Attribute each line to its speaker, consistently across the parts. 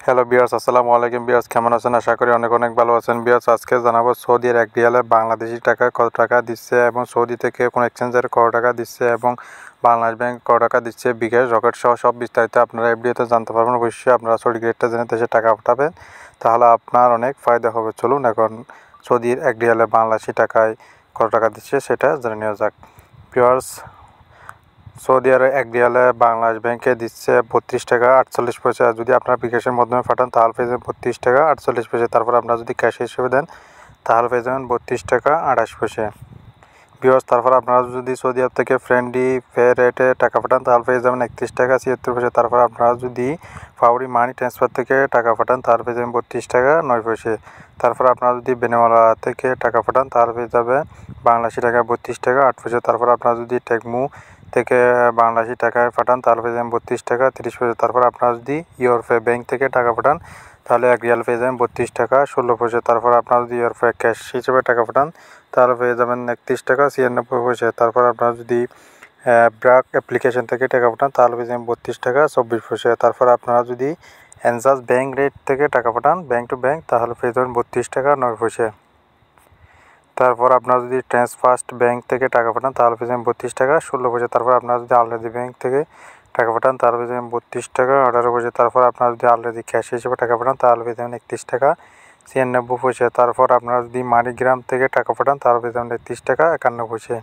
Speaker 1: Hello বিয়ার্স, আসসালামু আলাইকুম বিয়ার্স। কেমন আছেন? আশা করি অনেক অনেক ভালো আছেন বিয়ার্স। আজকে জানাবো সৌদির 1 রিয়ালে বাংলাদেশি টাকা কত টাকা দিচ্ছে এবং সৌদি থেকে কোন এক্সচেঞ্জের কত টাকা দিচ্ছে এবং বাংলাদেশ ব্যাংক কত টাকা দিচ্ছে, বিকাশ, রকেট সহ সব বিস্তারিত আপনারা এই ভিডিওতে জানতে পারবেন। অবশ্যই আপনারা সঠিক রেটটা জেনে দেশে টাকা পাঠাবেন, তাহলে আপনার অনেক ফায়দা হবে। চলুন এখন সৌদির 1 রিয়ালে বাংলাদেশি টাকায় কত টাকা দিচ্ছে সেটা জেনে নেওয়া যাক বিয়ার্স। সৌদি আরবে 1 রিয়ালে বাংলাদেশ ব্যাংকে দিচ্ছে 32 টাকা 48 পয়সা। যদি আপনারা বিকাশের মাধ্যমে পাঠান তাহলে পেয়ে যাবেন 32 টাকা 48 পয়সা। তারপর আপনারা যদি ক্যাশ হিসেবে দেন তাহলে পেয়ে যাবেন 32 টাকা 28 পয়সা বিয়ার্স। তারপর আপনারা যদি সৌদি আরব থেকে ফ্রেন্ডলি পে রেটে টাকা পাঠান তাহলে পেয়ে যাবেন 31 টাকা 76 পয়সা। তারপর আপনারা যদি ফাউরি মানি ট্রান্সফার থেকে টাকা পাঠান তাহলে পেয়ে যাবেন 32 টাকা 9 পয়সা। তারপর আপনারা যদি বেনেওয়ালা থেকে টাকা পাঠান তাহলে পেয়ে যাবে বাংলাদেশি টাকা 32 টাকা 8 পয়সা। তারপর আপনারা যদি টেকমু থেকে বাংলাদেশি টাকায় পাঠান তাহলে পেয়ে যাবেন 32 টাকা 30 পয়সা। তারপর আপনারা যদি ইউরোপে ব্যাংক থেকে টাকা পাঠান তাহলে 1 রিয়াল পেয়ে যাবেন 32 টাকা 16 পয়সা। তারপর আপনারা যদি ইউরোপে ক্যাশ হিসেবে টাকা পাঠান তাহলে পেয়ে যাবেন 31 টাকা 96 পয়সা। তারপর আপনারা যদি ব্র্যাক অ্যাপ্লিকেশন থেকে টাকা পাঠান তাহলে পেয়ে যাবেন 32 টাকা 24 পয়সা। তারপর আপনারা যদি এনজাস ব্যাংক রেট থেকে টাকা পাঠান ব্যাংক টু ব্যাংক তাহলে পেয়ে যাবেন 32 টাকা 9 পয়সা। তারপর আপনারা যদি ট্রান্সফার্স্ট ব্যাংক থেকে টাকা পাঠান তাহলে পেয়ে যাবেন 32 টাকা 16 পয়সা। তারপর আপনারা যদি আলরেডি ব্যাংক থেকে টাকা পাঠান তাহলে পেয়ে যাবেন 32 টাকা 18 পয়সা। তারপর আপনারা যদি আলরেডি ক্যাশ হিসেবে টাকা পাঠান তাহলে পেয়ে যাবেন 31 টাকা 96 পয়সা। তারপর আপনারা যদি মানিগ্রাম থেকে টাকা পাঠান তাহলে পেয়ে যাবেন 31 টাকা 51 পয়সা।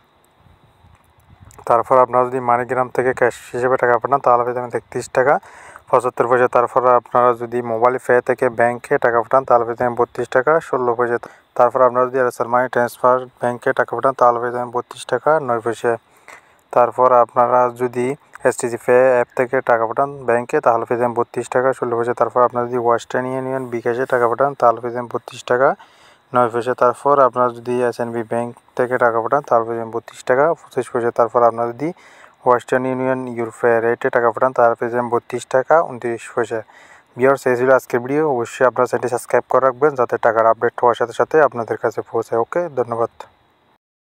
Speaker 1: তারপর আপনারা যদি মানিগ্রাম থেকে ক্যাশ হিসেবে টাকা পাঠান তাহলে পেয়ে যাবেন 31 টাকা 75 পয়সা। তারপর আপনারা যদি মোবাইল পে থেকে ব্যাংকে টাকা পাঠান তাহলে পেয়ে যাবেন 32 টাকা 16 পয়সা। তারপর আপনারা যদি এয়ারটেল মানি ট্রান্সফার ব্যাংকে টাকা পাঠান তাহলে পেয়ে যাবেন 32 টাকা 9 পয়সা। তারপর আপনারা যদি এসটিসি পে অ্যাপ থেকে টাকা পাঠান ব্যাংকে তাহলে পেয়ে যাবেন 32 টাকা 16 পয়সা। তারপর আপনারা যদি ওয়েস্টার্ন ইউনিয়ন বিকাশে টাকা পাঠান তাহলে পেয়ে যাবেন 32 টাকা 9 পয়সা। তারপর আপনারা যদি এসএনবি ব্যাংক থেকে টাকা পাঠান তাহলে পেয়ে যাবেন 32 টাকা 25 পয়সা। তারপর আপনারা যদি ওয়েস্টার্ন ইউনিয়ন ইউরোপে রেটে টাকা পাঠান তাহলে পেয়ে যাবেন 32 টাকা 29 পয়সা। ভিউয়ার্স, এই ছিল আজকের ভিডিও। অবশ্যই আপনারা চ্যানেলটি সাবস্ক্রাইব করে রাখবেন যাতে টাকার আপডেট হওয়ার সাথে সাথে আপনাদের কাছে পৌঁছায়। ওকে, ধন্যবাদ।